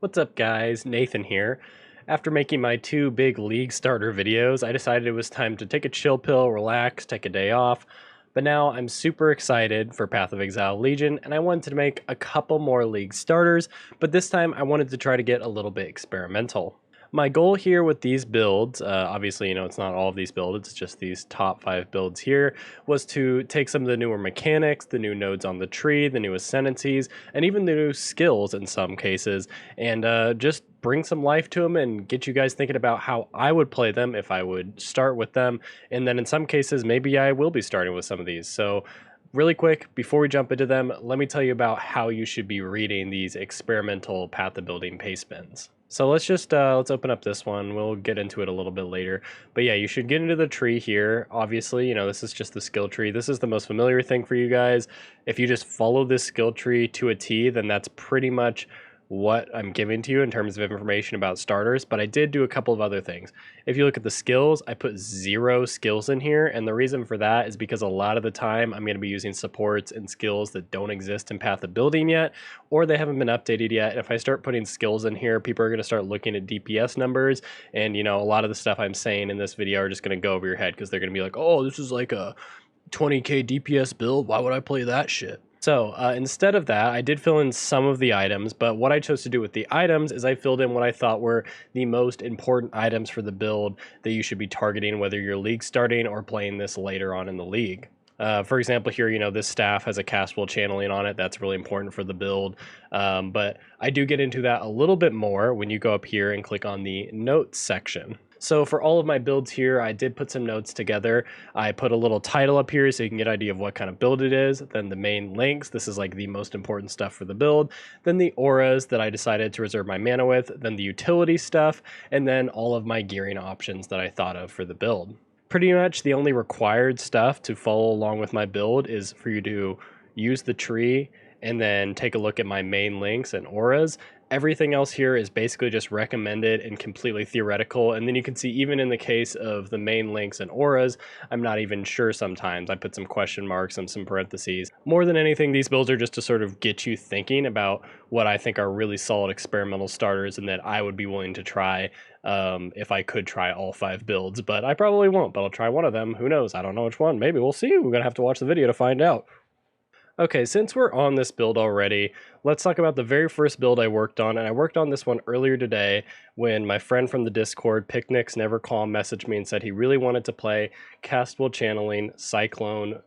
What's up guys, Nathan here. After making my two big league starter videos, I decided it was time to take a chill pill, relax, take a day off. But now I'm super excited for Path of Exile Legion, and I wanted to make a couple more league starters, but this time I wanted to try to get a little bit experimental. My goal here with these builds, obviously, it's not all of these builds, it's just these top 5 builds here, was to take some of the newer mechanics, the new nodes on the tree, the new ascendancies, and even the new skills in some cases, and just bring some life to them and get you guys thinking about how I would play them if I would start with them, and then in some cases, maybe I will be starting with some of these. So really quick, before we jump into them, let me tell you about how you should be reading these experimental path of building paste bins. So let's open up this one. We'll get into it a little bit later. But yeah, you should get into the tree here. Obviously, this is just the skill tree. This is the most familiar thing for you guys. If you just follow this skill tree to a T, then that's pretty much what I'm giving to you in terms of information about starters, but I did do a couple of other things. If you look at the skills, I put 0 skills in here, and the reason for that is because a lot of the time I'm going to be using supports and skills that don't exist in Path of Building yet, or they haven't been updated yet. And if I start putting skills in here, people are going to start looking at DPS numbers, and a lot of the stuff I'm saying in this video are just going to go over your head because they're going to be like, oh, this is like a 20k DPS build, why would I play that shit? So instead of that, I did fill in some of the items, but what I chose to do with the items is I filled in what I thought were the most important items for the build that you should be targeting, whether you're league starting or playing this later on in the league. For example, here, this staff has a castable channeling on it. That's really important for the build. But I do get into that a little bit more when you go up here and click on the notes section. So for all of my builds here, I did put some notes together. I put a little title up here so you can get an idea of what kind of build it is. Then the main links, this is like the most important stuff for the build. Then the auras that I decided to reserve my mana with. Then the utility stuff. And then all of my gearing options that I thought of for the build. Pretty much the only required stuff to follow along with my build is for you to use the tree and then take a look at my main links and auras. Everything else here is basically just recommended and completely theoretical. And then you can see even in the case of the main links and auras, I'm not even sure sometimes. I put some question marks and some parentheses. More than anything, these builds are just to sort of get you thinking about what I think are really solid experimental starters and that I would be willing to try if I could try all 5 builds. But I probably won't, but I'll try one of them. Who knows? I don't know which one. Maybe we'll see. We're going to have to watch the video to find out. Okay, since we're on this build already, let's talk about the very first build I worked on, and I worked on this one earlier today when my friend from the Discord, Picnics Never Calm, messaged me and said he really wanted to play castable channeling Cyclone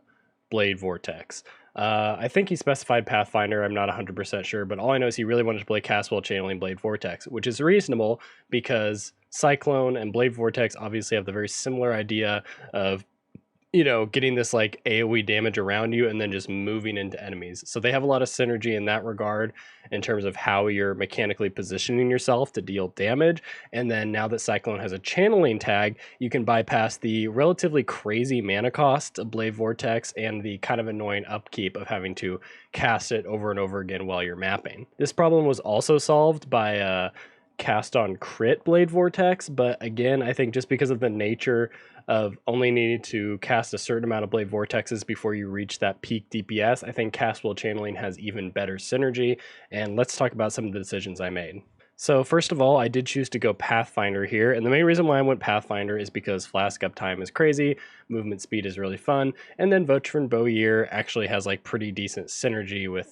Blade Vortex. I think he specified Pathfinder, I'm not 100% sure, but all I know is he really wanted to play castable channeling Blade Vortex, which is reasonable because Cyclone and Blade Vortex obviously have the very similar idea of getting this like AoE damage around you and then just moving into enemies. So they have a lot of synergy in that regard in terms of how you're mechanically positioning yourself to deal damage. And then now that Cyclone has a channeling tag, you can bypass the relatively crazy mana cost of Blade Vortex and the kind of annoying upkeep of having to cast it over and over again while you're mapping. This problem was also solved by cast on crit Blade Vortex, but again, I think just because of the nature of only needing to cast a certain amount of Blade Vortexes before you reach that peak DPS, I think castable channeling has even better synergy, and let's talk about some of the decisions I made. So first of all, I did choose to go Pathfinder here, and the main reason why I went Pathfinder is because flask uptime is crazy, movement speed is really fun, and then Veteran Bowyer actually has like pretty decent synergy with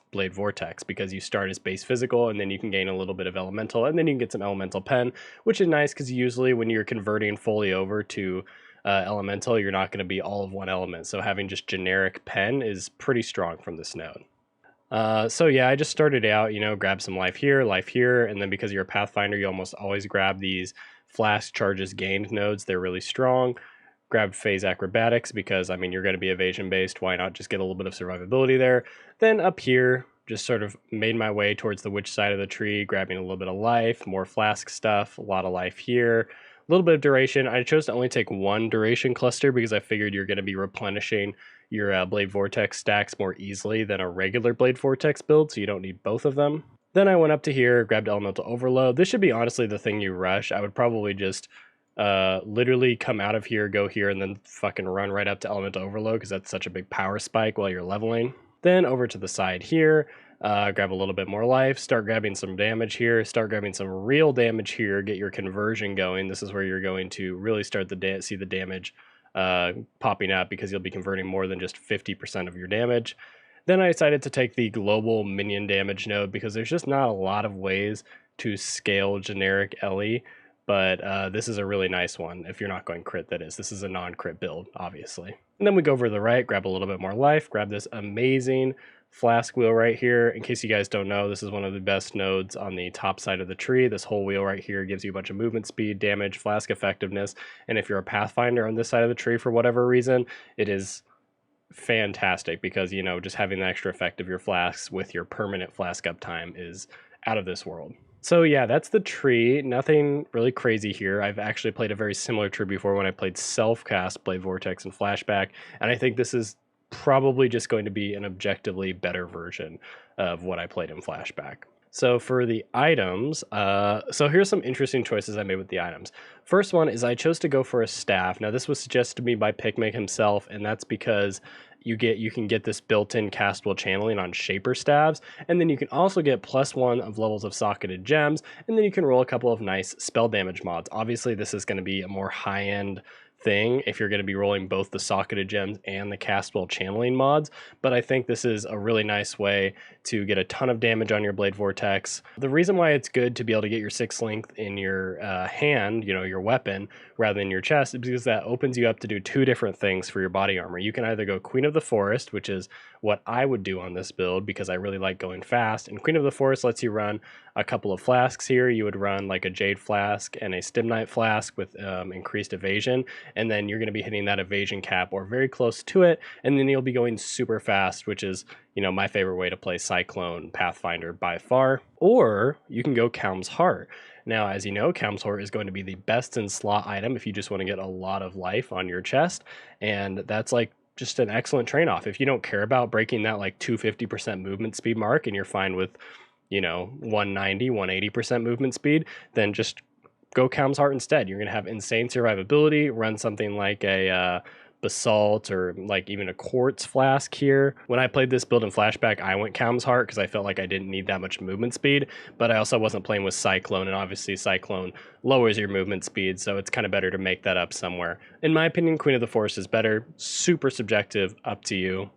Blade Vortex because you start as base physical and then you can gain a little bit of elemental and then you can get some elemental pen, which is nice because usually when you're converting fully over to elemental, you're not going to be all of one element, so having just generic pen is pretty strong from this node. So yeah, I just started out, grab some life here, and then because you're a Pathfinder, you almost always grab these flask charges gained nodes. They're really strong. Grabbed phase acrobatics because, you're going to be evasion based. Why not just get a little bit of survivability there? Then up here, just sort of made my way towards the witch side of the tree, grabbing a little bit of life, more flask stuff, a lot of life here. A little bit of duration. I chose to only take 1 duration cluster because I figured you're going to be replenishing your Blade Vortex stacks more easily than a regular Blade Vortex build, so you don't need both of them. Then I went up to here, grabbed Elemental Overload. This should be honestly the thing you rush. I would probably just literally come out of here, go here, and then fucking run right up to Elemental Overload because that's such a big power spike while you're leveling. Then over to the side here, grab a little bit more life, start grabbing some damage here, start grabbing some real damage here, get your conversion going. This is where you're going to really start see the damage popping up, because you'll be converting more than just 50% of your damage. Then I decided to take the global minion damage node, because there's just not a lot of ways to scale generic Ellie, but this is a really nice one if you're not going crit, that is. This is a non-crit build, obviously. And then we go over to the right, grab a little bit more life, grab this amazing flask wheel right here. In case you guys don't know, this is one of the best nodes on the top side of the tree. This whole wheel right here gives you a bunch of movement speed, damage, flask effectiveness, and if you're a Pathfinder on this side of the tree for whatever reason, it is fantastic, because, you know, just having the extra effect of your flasks with your permanent flask uptime is out of this world. So yeah, that's the tree. Nothing really crazy here. I've actually played a very similar tree before when I played self-cast Blade Vortex and Flashback, and I think this is probably just going to be an objectively better version of what I played in Flashback. So for the items, so here's some interesting choices I made with the items. First one is I chose to go for a staff. Now this was suggested to me by Picmic himself, and that's because you can get this built-in castable channeling on Shaper staves, and then you can also get +1 of levels of socketed gems, and then you can roll a couple of nice spell damage mods. Obviously this is going to be a more high-end thing if you're going to be rolling both the socketed gems and the castable channeling mods, but I think this is a really nice way to get a ton of damage on your Blade Vortex. The reason why it's good to be able to get your 6 length in your hand, you know, your weapon, rather than your chest, is because that opens you up to do 2 different things for your body armor. You can either go Queen of the Forest, which is what I would do on this build because I really like going fast, and Queen of the Forest lets you run a couple of flasks here. You would run like a Jade Flask and a Stimnite Flask with increased evasion, and then you're going to be hitting that evasion cap or very close to it, and then you'll be going super fast, which is, you know, my favorite way to play Cyclone Pathfinder by far. Or you can go Calm's Heart. Now, as you know, Calm's Heart is going to be the best in slot item if you just want to get a lot of life on your chest, and that's like just an excellent trade-off. If you don't care about breaking that like 250% movement speed mark and you're fine with, you know, 190, 180% movement speed, then just go Calm's Heart instead. You're going to have insane survivability, run something like a Basalt or like even a Quartz Flask here. When I played this build in Flashback, I went Calm's Heart because I felt like I didn't need that much movement speed, but I also wasn't playing with Cyclone, and obviously Cyclone lowers your movement speed, so it's kind of better to make that up somewhere. In my opinion, Queen of the Forest is better. Super subjective, up to you.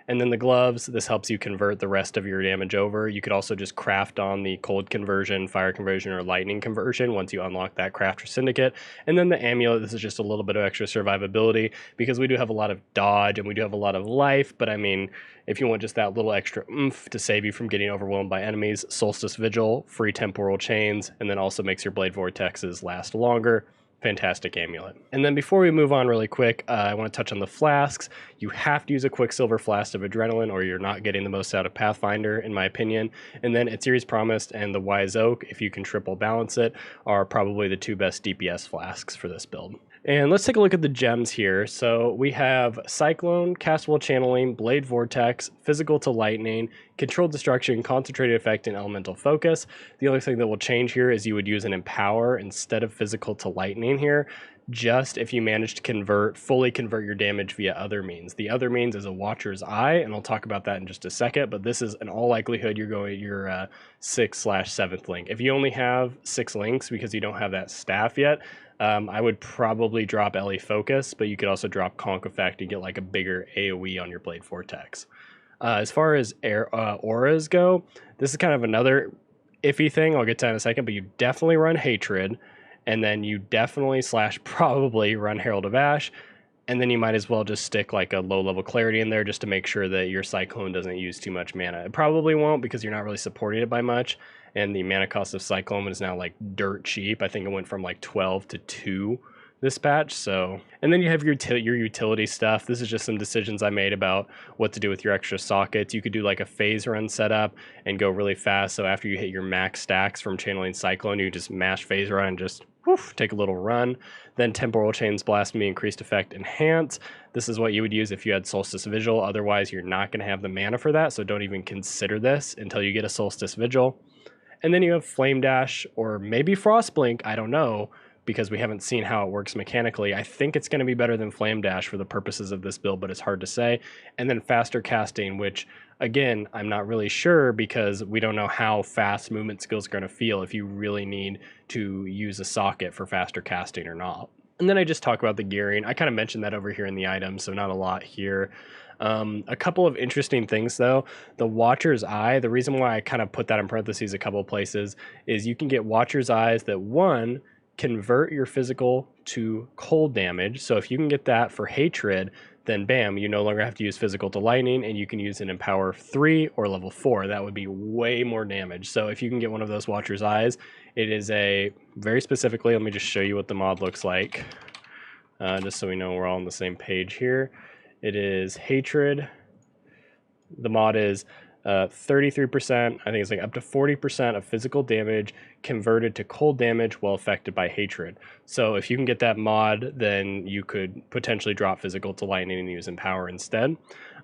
And then the gloves, this helps you convert the rest of your damage over. You could also just craft on the cold conversion, fire conversion, or lightning conversion once you unlock that crafter syndicate. And then the amulet, this is just a little bit of extra survivability because we do have a lot of dodge and we do have a lot of life. But I mean, if you want just that little extra oomph to save you from getting overwhelmed by enemies, Solstice Vigil, free temporal chains, and then also makes your Blade Vortexes last longer. Fantastic amulet. And then before we move on really quick, I want to touch on the flasks. You have to use a Quicksilver Flask of Adrenaline or you're not getting the most out of Pathfinder, in my opinion. And then Etziri's Promised and the Wise Oak, if you can triple balance it, are probably the 2 best DPS flasks for this build. And let's take a look at the gems here. So we have Cyclone, Castable Channeling, Blade Vortex, Physical to Lightning, Controlled Destruction, Concentrated Effect, and Elemental Focus. The only thing that will change here is you would use an Empower instead of Physical to Lightning here, just if you manage to fully convert your damage via other means. The other means is a Watcher's Eye, and I'll talk about that in just a second, but this is in all likelihood you're going your 6/7th link. If you only have 6 links because you don't have that staff yet, I would probably drop Ellie Focus, but you could also drop Conk Effect and get like a bigger AoE on your Blade Vortex. As far as auras go, this is kind of another iffy thing. I'll get to that in a second, but you definitely run Hatred, and then you definitely / probably run Herald of Ash, and then you might as well just stick like a low-level Clarity in there just to make sure that your Cyclone doesn't use too much mana. It probably won't because you're not really supporting it by much, and the mana cost of Cyclone is now like dirt cheap. I think it went from like 12 to 2 this patch. So, and then you have your utility stuff. This is just some decisions I made about what to do with your extra sockets. You could do like a phase run setup and go really fast. So after you hit your max stacks from channeling Cyclone, you just mash phase run and just take a little run. Then Temporal Chains, Blasphemy, Increased Effect, Enhance. This is what you would use if you had Solstice Vigil. Otherwise, you're not going to have the mana for that. So don't even consider this until you get a Solstice Vigil. And then you have Flame Dash or maybe Frostblink, I don't know. because we haven't seen how it works mechanically. I think it's going to be better than Flame Dash for the purposes of this build, but it's hard to say. And then faster casting, which again, I'm not really sure because we don't know how fast movement skills are going to feel if you really need to use a socket for faster casting or not. And then I just talk about the gearing. I kind of mentioned that over here in the items, so not a lot here. A couple of interesting things though. The Watcher's Eye, the reason why I kind of put that in parentheses a couple of places is you can get Watcher's Eyes that one, convert your physical to cold damage. So if you can get that for hatred, then bam, you no longer have to use physical to lightning, and you can use it in power 3 or level 4. That would be way more damage. So if you can get one of those Watcher's Eyes, it is a very specifically, let me just show you what the mod looks like, just so we know we're all on the same page here. It is hatred. The mod is 33%, I think it's like up to 40% of physical damage converted to cold damage while affected by hatred. So if you can get that mod, then you could potentially drop physical to lightning and use Empower instead.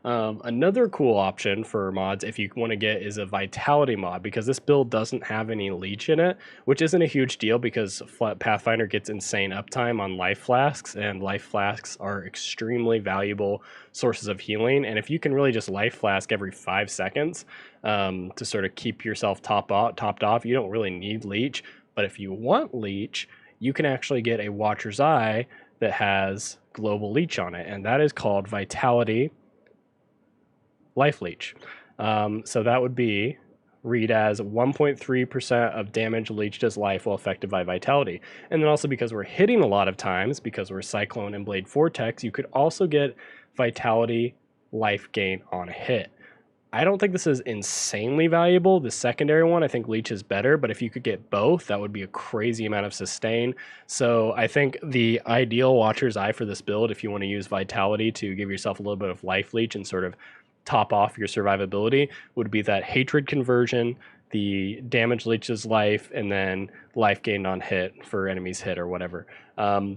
Another cool option for mods, if you want to get, is a Vitality mod, because this build doesn't have any leech in it, which isn't a huge deal because Pathfinder gets insane uptime on life flasks, and life flasks are extremely valuable sources of healing. And if you can really just life flask every 5 seconds to sort of keep yourself topped off, you don't really need leech. But if you want leech, you can actually get a Watcher's Eye that has global leech on it, and that is called Vitality Life Leech. So that would be read as 1.3% of damage leached as life while affected by Vitality. And then also because we're hitting a lot of times, because we're Cyclone and Blade Vortex, you could also get Vitality life gain on a hit. I don't think this is insanely valuable. The secondary one, I think Leech is better, but if you could get both, that would be a crazy amount of sustain. So I think the ideal Watcher's Eye for this build, if you want to use Vitality to give yourself a little bit of life leech and sort of top off your survivability, would be that hatred conversion, the damage leeches life, and then life gained on hit for enemies hit or whatever.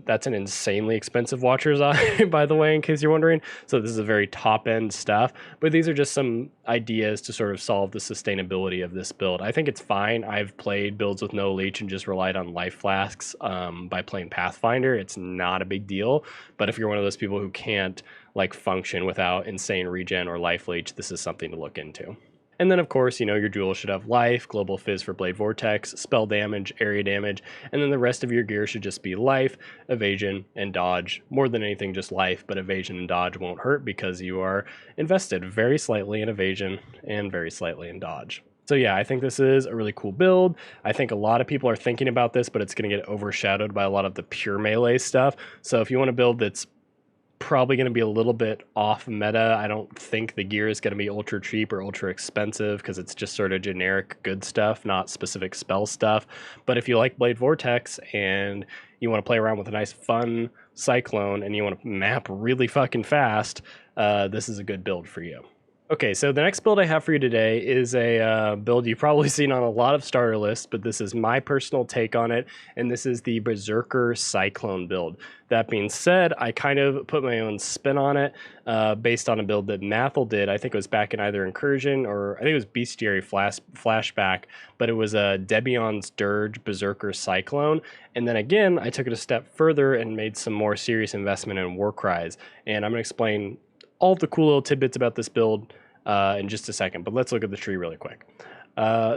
That's an insanely expensive Watcher's Eye, by the way, in case you're wondering. So this is a very top end stuff, but these are just some ideas to sort of solve the sustainability of this build. I think it's fine. I've played builds with no leech and just relied on life flasks by playing Pathfinder. It's not a big deal, but if you're one of those people who can't like function without insane regen or life leech, this is something to look into. And then, of course, you know, your duel should have life, global fizz for Blade Vortex, spell damage, area damage, and then the rest of your gear should just be life, evasion, and dodge. More than anything, just life, but evasion and dodge won't hurt because you are invested very slightly in evasion and very slightly in dodge. So yeah, I think this is a really cool build. I think a lot of people are thinking about this, but it's going to get overshadowed by a lot of the pure melee stuff. So if you want a build that's probably going to be a little bit off meta. I don't think the gear is going to be ultra cheap or ultra expensive because it's just sort of generic good stuff, not specific spell stuff. But if you like Blade Vortex and you want to play around with a nice fun Cyclone and you want to map really fucking fast, this is a good build for you. Okay, so the next build I have for you today is a build you've probably seen on a lot of starter lists, but this is my personal take on it, and this is the Berserker Cyclone build. That being said, I kind of put my own spin on it based on a build that Mathel did. I think it was back in either Incursion or I think it was Bestiary Flashback, but it was a Debion's Dirge Berserker Cyclone. And then again, I took it a step further and made some more serious investment in warcries. And I'm going to explain all the cool little tidbits about this build in just a second, but let's look at the tree really quick.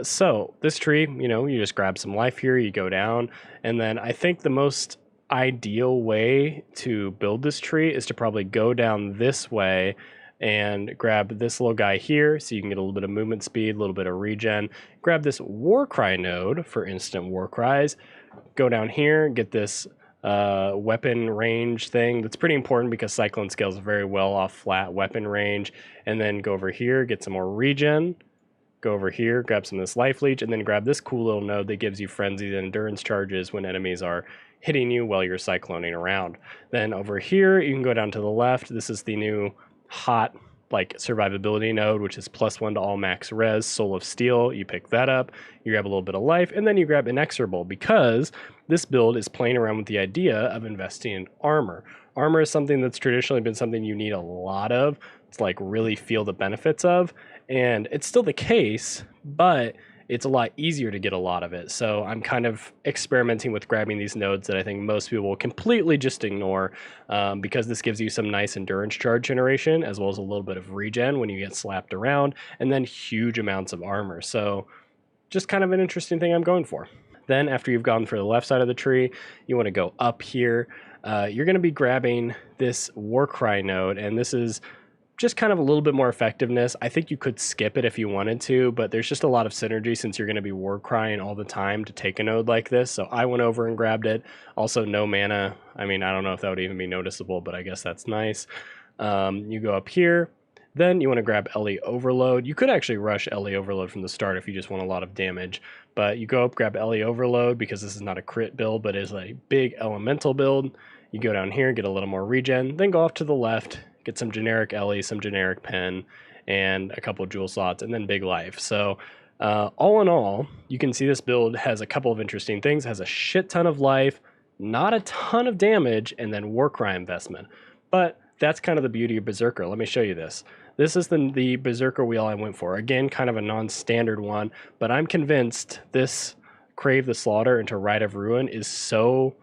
So this tree, you know, you just grab some life here, you go down, and then I think the most ideal way to build this tree is to probably go down this way and grab this little guy here so you can get a little bit of movement speed, a little bit of regen. Grab this warcry node for instant warcries. Go down here, get this weapon range thing. That's pretty important because Cyclone scales very well off flat weapon range. And then go over here, get some more regen. Go over here, grab some of this life leech, and then grab this cool little node that gives you frenzied endurance charges when enemies are hitting you while you're cycloning around. Then over here, you can go down to the left. This is the new hot like survivability node, which is +1 to all max res, Soul of Steel. You pick that up, you grab a little bit of life, and then you grab Inexorable because this build is playing around with the idea of investing in armor. Armor is something that's traditionally been something you need a lot of to like really feel the benefits of, and it's still the case, but it's a lot easier to get a lot of it. So I'm kind of experimenting with grabbing these nodes that I think most people will completely just ignore, because this gives you some nice endurance charge generation, as well as a little bit of regen when you get slapped around, and then huge amounts of armor. So just kind of an interesting thing I'm going for. Then after you've gone for the left side of the tree, you want to go up here. You're going to be grabbing this warcry node, and this is just kind of a little bit more effectiveness. I think you could skip it if you wanted to, but there's just a lot of synergy since you're going to be warcrying all the time to take a node like this. So I went over and grabbed it. Also, no mana. I mean, I don't know if that would even be noticeable, but I guess that's nice. You go up here. Then you want to grab LE Overload. You could actually rush LE Overload from the start if you just want a lot of damage, but you go up, grab LE Overload because this is not a crit build, but is a big elemental build. You go down here, get a little more regen, then go off to the left, get some generic LE, some generic pen, and a couple of jewel slots, and then big life. So all in all, you can see this build has a couple of interesting things. It has a shit ton of life, not a ton of damage, and then warcry investment. But that's kind of the beauty of Berserker. Let me show you this. This is the Berserker wheel I went for. Again, kind of a non-standard one, but I'm convinced this Crave the Slaughter into Rite of Ruin is so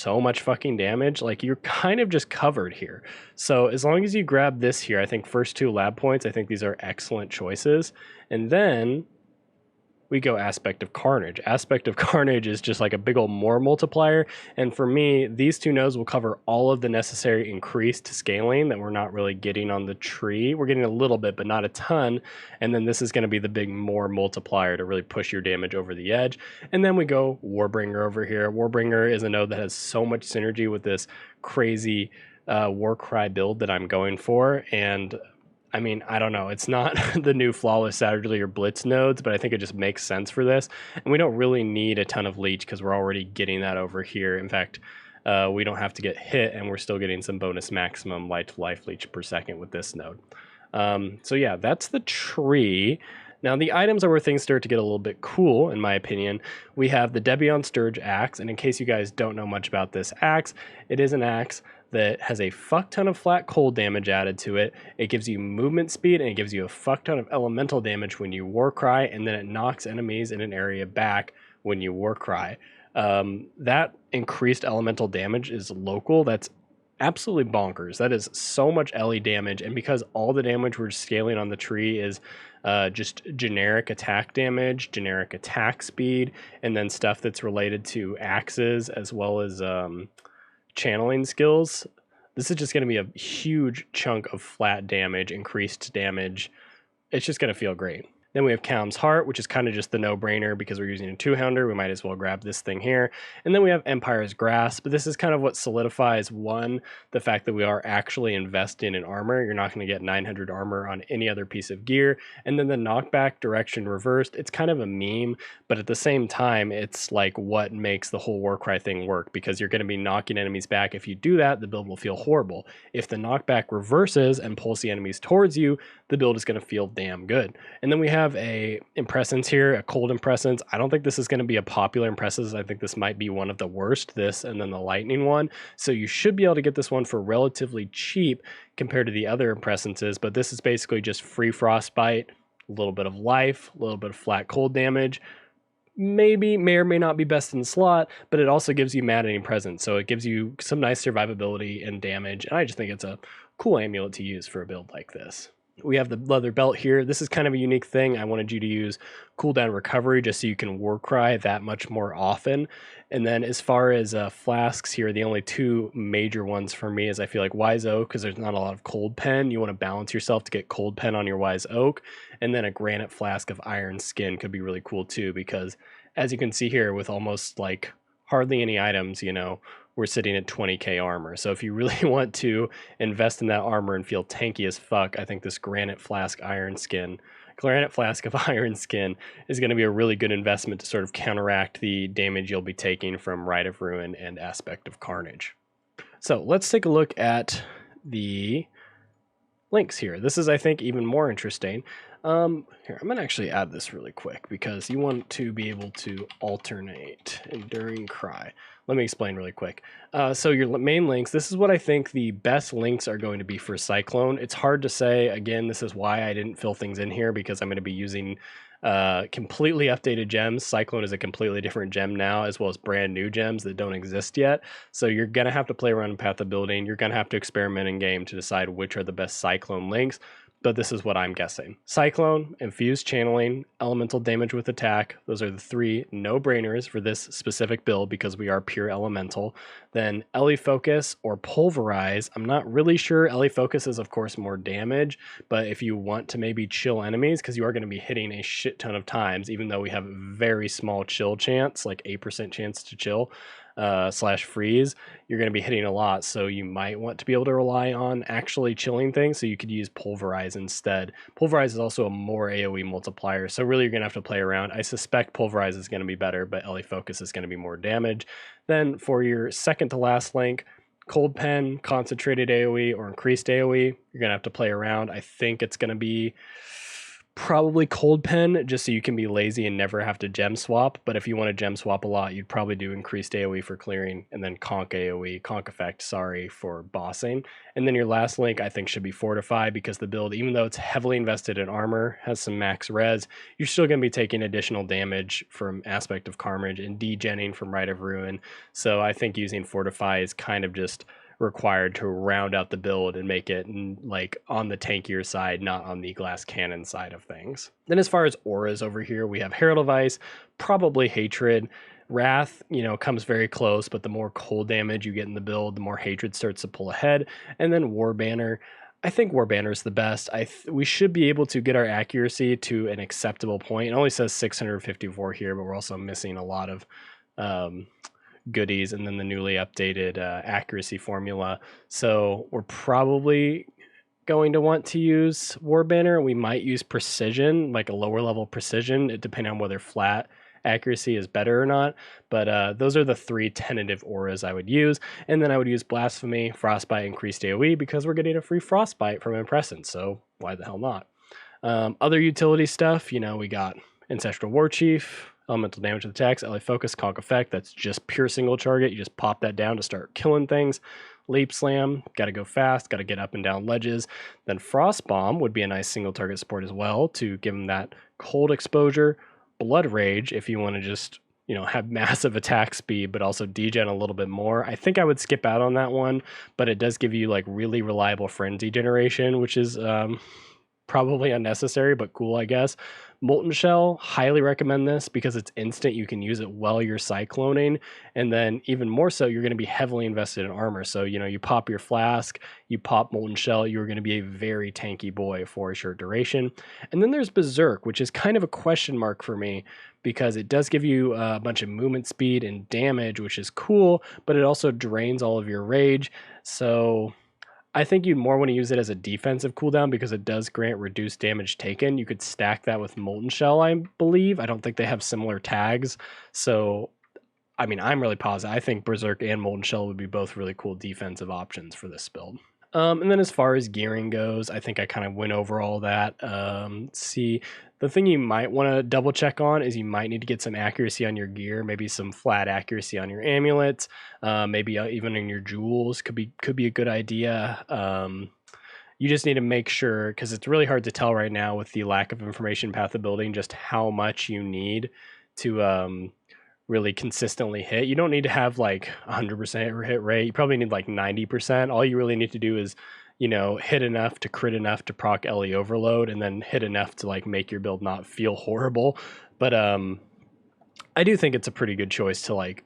much fucking damage. Like, you're kind of just covered here. So as long as you grab this here, I think first 2 lab points, I think these are excellent choices. And then we go Aspect of Carnage. Aspect of Carnage is just like a big old more multiplier, and for me, these 2 nodes will cover all of the necessary increased scaling that we're not really getting on the tree. We're getting a little bit, but not a ton, and then this is going to be the big more multiplier to really push your damage over the edge. And then we go Warbringer over here. Warbringer is a node that has so much synergy with this crazy warcry build that I'm going for, and I mean, I don't know. It's not the new Flawless Saturday or Blitz nodes, but I think it just makes sense for this. And we don't really need a ton of leech because we're already getting that over here. In fact, we don't have to get hit, and we're still getting some bonus maximum life leech per second with this node. So yeah, that's the tree. Now, the items are where things start to get a little bit cool, in my opinion. We have the Debion Sturge axe, and in case you guys don't know much about this axe, it is an axe that has a fuck ton of flat cold damage added to it. It gives you movement speed, and it gives you a fuck ton of elemental damage when you warcry, and then it knocks enemies in an area back when you warcry. That increased elemental damage is local. That's absolutely bonkers. That is so much LE damage, and because all the damage we're scaling on the tree is just generic attack damage, generic attack speed, and then stuff that's related to axes as well as channeling skills, this is just going to be a huge chunk of flat damage, increased damage. It's just going to feel great. Then we have Kalam's Heart, which is kind of just the no-brainer because we're using a 2-hounder. We might as well grab this thing here. And then we have Empire's Grasp, but this is kind of what solidifies, one, the fact that we are actually investing in armor. You're not going to get 900 armor on any other piece of gear. And then the knockback direction reversed, it's kind of a meme, but at the same time, it's like what makes the whole warcry thing work, because you're going to be knocking enemies back. If you do that, the build will feel horrible. If the knockback reverses and pulls the enemies towards you, the build is going to feel damn good. And then we have a impressence here, a cold impressence. I don't think this is going to be a popular impressence. I think this might be one of the worst, this and then the lightning one. So you should be able to get this one for relatively cheap compared to the other impressences, but this is basically just free frostbite, a little bit of life, a little bit of flat cold damage. May or may not be best in slot, but it also gives you maddening presence, so it gives you some nice survivability and damage, and I just think it's a cool amulet to use for a build like this. We have the leather belt here. This is kind of a unique thing. I wanted you to use cooldown recovery just so you can warcry that much more often. And then as far as flasks here, the only 2 major ones for me is I feel like Wise Oak, because there's not a lot of cold pen. You want to balance yourself to get cold pen on your Wise Oak. And then a granite flask of Iron Skin could be really cool too, because as you can see here, with almost like hardly any items, you know, we're sitting at 20k armor. So if you really want to invest in that armor and feel tanky as fuck, I think this granite flask of Iron Skin is going to be a really good investment to sort of counteract the damage you'll be taking from Rite of Ruin and Aspect of Carnage. So let's take a look at the links here. This is, I think, even more interesting. Here, I'm gonna actually add this really quick because you want to be able to alternate Enduring Cry. Let me explain really quick. So your main links, this is what I think the best links are going to be for Cyclone. It's hard to say. Again, this is why I didn't fill things in here, because I'm going to be using completely updated gems. Cyclone is a completely different gem now, as well as brand new gems that don't exist yet. So you're going to have to play around in Path of Building. You're going to have to experiment in game to decide which are the best Cyclone links. But this is what I'm guessing. Cyclone, Infused Channeling, Elemental Damage with Attack. Those are the three no-brainers for this specific build because we are pure Elemental. Then Ele Focus or Pulverize. I'm not really sure. Ele Focus is, of course, more damage. But if you want to maybe chill enemies, because you are going to be hitting a shit ton of times, even though we have a very small chill chance, like 8% chance to chill, slash freeze, you're going to be hitting a lot, so you might want to be able to rely on actually chilling things, so you could use Pulverize instead. Pulverize is also a more AoE multiplier, so really you're going to have to play around. I suspect Pulverize is going to be better, but Ele Focus is going to be more damage. Then for your second to last link, Cold Pen, Concentrated AoE, or Increased AoE, you're going to have to play around. I think it's going to be probably Cold Pen, just so you can be lazy and never have to gem swap. But if you want to gem swap a lot, you'd probably do Increased AoE for clearing, and then Conk AoE, Conk Effect, sorry, for bossing. And then your last link, I think, should be Fortify, because the build, even though it's heavily invested in armor, has some max res, you're still going to be taking additional damage from Aspect of Carnage and degenning from Rite of Ruin. So I think using Fortify is kind of just required to round out the build and make it like on the tankier side, not on the glass cannon side of things. Then as far as auras over here, we have Herald of Ice, probably Hatred. Wrath, comes very close, but the more cold damage you get in the build, the more Hatred starts to pull ahead. And then War Banner. I think War Banner is the best. We should be able to get our accuracy to an acceptable point. It only says 654 here, but we're also missing a lot of goodies, and then the newly updated accuracy formula. So we're probably going to want to use War Banner. We might use Precision, like a lower level Precision, depending on whether flat accuracy is better or not. But those are the three tentative auras I would use. And then I would use Blasphemy, Frostbite, Increased AoE, because we're getting a free Frostbite from Impressant, so why the hell not? Other utility stuff, we got Ancestral War Chief, Elemental Damage with Attacks, Ele Focus, Conk Effect. That's just pure single target. You just pop that down to start killing things. Leap Slam, got to go fast, got to get up and down ledges. Then Frost Bomb would be a nice single target support as well to give them that cold exposure. Blood Rage, if you want to just have massive attack speed, but also degen a little bit more. I think I would skip out on that one, but it does give you like really reliable frenzy generation, which is probably unnecessary, but cool, I guess. Molten Shell, highly recommend this because it's instant. You can use it while you're cycloning, and then even more so, you're going to be heavily invested in armor. So, you pop your flask, you pop Molten Shell, you're going to be a very tanky boy for a short duration. And then there's Berserk, which is kind of a question mark for me because it does give you a bunch of movement speed and damage, which is cool, but it also drains all of your rage. So I think you'd more want to use it as a defensive cooldown because it does grant reduced damage taken. You could stack that with Molten Shell, I believe. I don't think they have similar tags. So, I'm really positive. I think Berserk and Molten Shell would be both really cool defensive options for this build. And then as far as gearing goes, I think I kind of went over all that. Let's see. The thing you might want to double check on is you might need to get some accuracy on your gear, maybe some flat accuracy on your amulets, maybe even in your jewels could be a good idea. You just need to make sure, because it's really hard to tell right now with the lack of information Path of Building, just how much you need to really consistently hit. You don't need to have like 100% hit rate. You probably need like 90%. All you really need to do is hit enough to crit enough to proc Ele Overload, and then hit enough to like make your build not feel horrible. But I do think it's a pretty good choice to like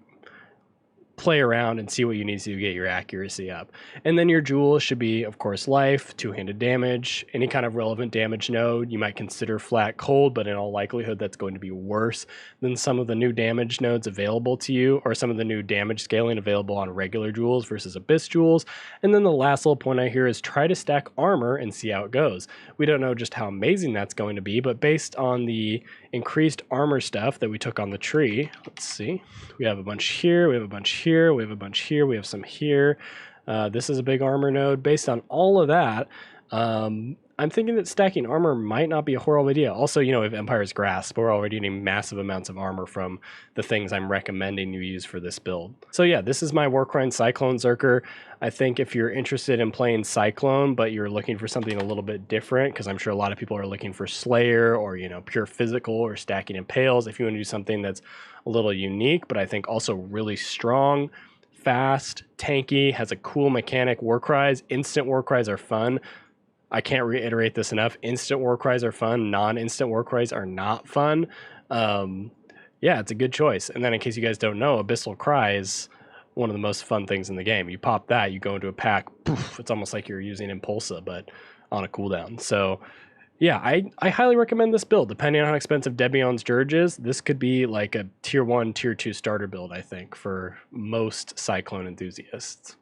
play around and see what you need to do to get your accuracy up. And then your jewels should be, of course, life, two-handed damage, any kind of relevant damage node. You might consider flat cold, but in all likelihood that's going to be worse than some of the new damage nodes available to you, or some of the new damage scaling available on regular jewels versus abyss jewels. And then the last little point I hear is try to stack armor and see how it goes. We don't know just how amazing that's going to be, but based on the increased armor stuff that we took on the tree, let's see, we have a bunch here, we have a bunch here, we have a bunch here, we have some here. This is a big armor node. Based on all of that, I'm thinking that stacking armor might not be a horrible idea. Also, you know, if Empire's Grasp, we're already getting massive amounts of armor from the things I'm recommending you use for this build. So yeah, this is my warcry Cyclone Berserker. I think if you're interested in playing Cyclone, but you're looking for something a little bit different, because I'm sure a lot of people are looking for Slayer or, you know, pure physical or stacking impales. If you want to do something that's a little unique, but I think also really strong, fast, tanky, has a cool mechanic, warcries, instant warcries are fun. I can't reiterate this enough. Instant warcries are fun. Non-instant warcries are not fun. Yeah, it's a good choice. And then in case you guys don't know, Abyssal Cry is one of the most fun things in the game. You pop that, you go into a pack, poof, it's almost like you're using Impulsa, but on a cooldown. So yeah, I highly recommend this build. Depending on how expensive Debion's Dirge is, this could be like a tier 1, tier 2 starter build, I think, for most Cyclone enthusiasts.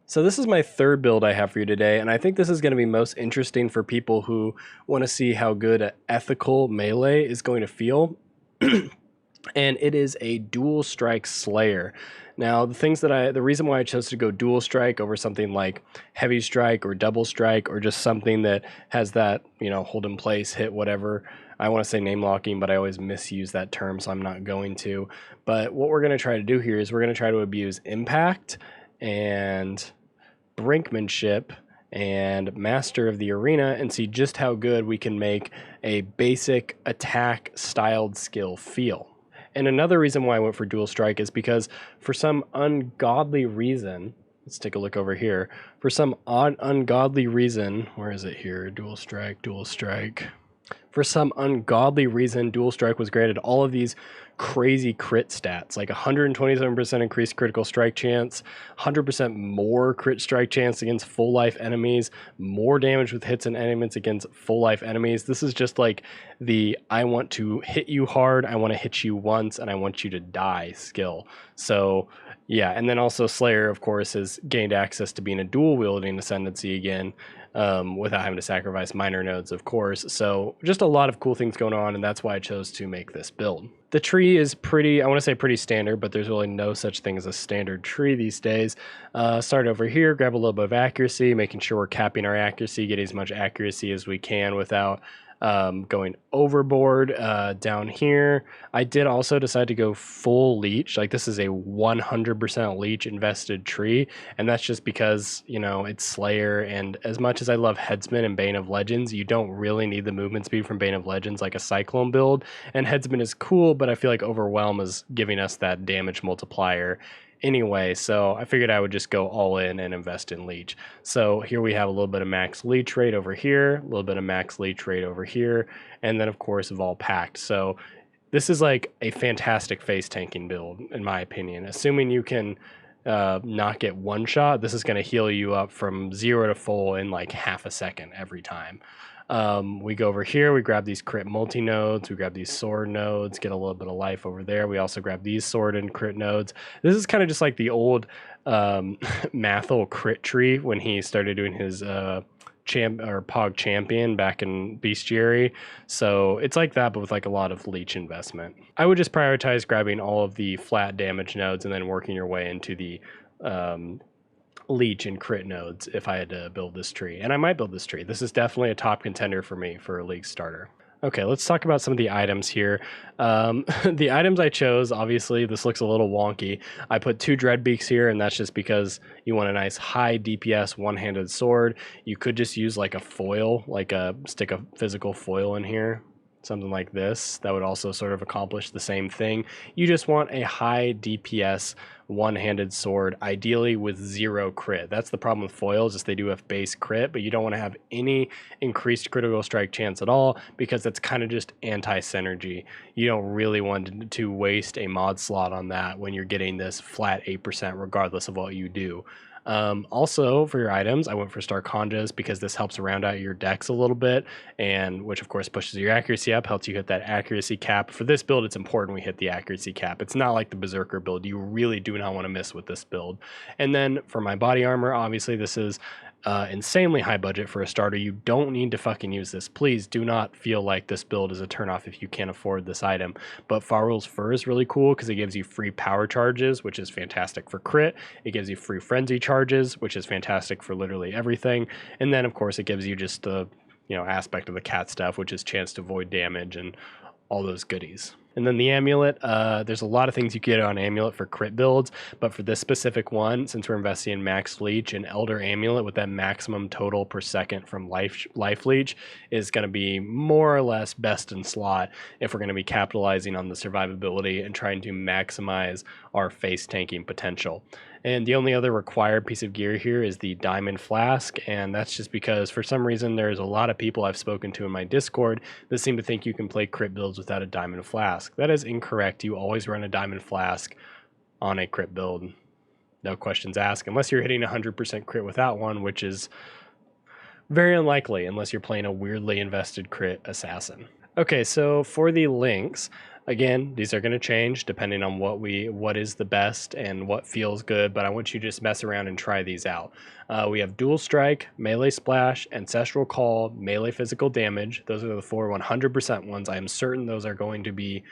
So this is my third build I have for you today, and I think this is going to be most interesting for people who want to see how good an ethical melee is going to feel. And it is a dual strike Slayer. Now, the reason why I chose to go dual strike over something like heavy strike or double strike or just something that has that, you know, hold in place, hit, whatever. I want to say name locking, but I always misuse that term, so I'm not going to. But what we're going to try to do here is we're going to try to abuse impact and brinkmanship and master of the arena and see just how good we can make a basic attack styled skill feel. And another reason why I went for dual strike is because for some ungodly reason, let's take a look over here. For some odd ungodly reason, where is it here? Dual strike, dual strike. For some ungodly reason, dual strike was granted all of these crazy crit stats, like 127% increased critical strike chance, 100% more crit strike chance against full life enemies, more damage with hits and enemies against full life enemies. This is just like the I want to hit you hard, I want to hit you once, and I want you to die skill. So yeah, and then also Slayer, of course, has gained access to being a dual wielding ascendancy again, without having to sacrifice minor nodes, of course. So just a lot of cool things going on, and that's why I chose to make this build. The tree is pretty, I want to say pretty standard, but there's really no such thing as a standard tree these days. Start over here, grab a little bit of accuracy, making sure we're capping our accuracy, getting as much accuracy as we can without going overboard. Down here, I did also decide to go full leech. Like, this is a 100% leech invested tree, and that's just because, you know, it's Slayer, and as much as I love Headsman and Bane of Legends, you don't really need the movement speed from Bane of Legends like a Cyclone build, and Headsman is cool, but I feel like Overwhelm is giving us that damage multiplier anyway, so I figured I would just go all in and invest in leech. So here we have a little bit of max leech rate over here, a little bit of max leech rate over here, and then of course Vol Pact. So this is like a fantastic face tanking build in my opinion. Assuming you can not get one shot, this is going to heal you up from 0 to full in like half a second every time. We go over here, we grab these crit multi-nodes, we grab these sword nodes, get a little bit of life over there. We also grab these sword and crit nodes. This is kind of just like the old Mathel crit tree when he started doing his Pog Champion back in Bestiary. So it's like that, but with like a lot of leech investment. I would just prioritize grabbing all of the flat damage nodes and then working your way into the leech and crit nodes if I had to build this tree. And I might build this tree. This is definitely a top contender for me for a league starter. Okay, let's talk about some of the items here. The items I chose, obviously, this looks a little wonky. I put 2 Dreadbeaks here, and that's just because you want a nice high DPS one-handed sword. You could just use like a foil, stick a physical foil in here. Something like this that would also sort of accomplish the same thing. You just want a high DPS one-handed sword, ideally with 0 crit. That's the problem with foils, is they do have base crit, but you don't want to have any increased critical strike chance at all, because that's kind of just anti-synergy. You don't really want to waste a mod slot on that when you're getting this flat 8% regardless of what you do. Also, for your items, I went for Star Conjas because this helps round out your decks a little bit, and which of course pushes your accuracy up, helps you hit that accuracy cap. For this build, it's important we hit the accuracy cap. It's not like the Berserker build. You really do not want to miss with this build. And then for my body armor, obviously this is insanely high budget for a starter. You don't need to fucking use this. Please do not feel like this build is a turnoff if you can't afford this item. But Farul's Fur is really cool because it gives you free power charges, which is fantastic for crit. It gives you free frenzy charges, which is fantastic for literally everything. And then of course it gives you just the aspect of the cat stuff, which is chance to avoid damage and all those goodies. And then the amulet, there's a lot of things you get on amulet for crit builds, but for this specific one, since we're investing in max leech, an elder amulet with that maximum total per second from life leech is going to be more or less best in slot if we're going to be capitalizing on the survivability and trying to maximize our face tanking potential. And the only other required piece of gear here is the diamond flask, and that's just because for some reason there's a lot of people I've spoken to in my Discord that seem to think you can play crit builds without a diamond flask. That is incorrect. You always run a diamond flask on a crit build. No questions asked, unless you're hitting 100% crit without one, which is very unlikely unless you're playing a weirdly invested crit assassin. Okay, so for the links, again, these are going to change depending on what is the best and what feels good, but I want you to just mess around and try these out. We have Dual Strike, Melee Splash, Ancestral Call, Melee Physical Damage. Those are the 4 100% ones. I am certain those are going to be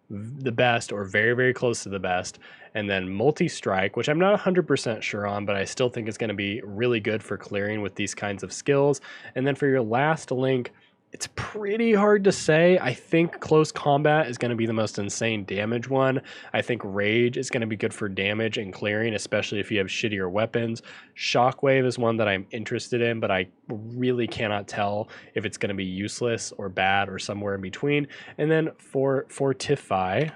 the best or very, very close to the best. And then Multi-Strike, which I'm not 100% sure on, but I still think is going to be really good for clearing with these kinds of skills. And then for your last link, it's pretty hard to say. I think Close Combat is going to be the most insane damage one. I think Rage is going to be good for damage and clearing, especially if you have shittier weapons. Shockwave is one that I'm interested in, but I really cannot tell if it's going to be useless or bad or somewhere in between. And then Fortify,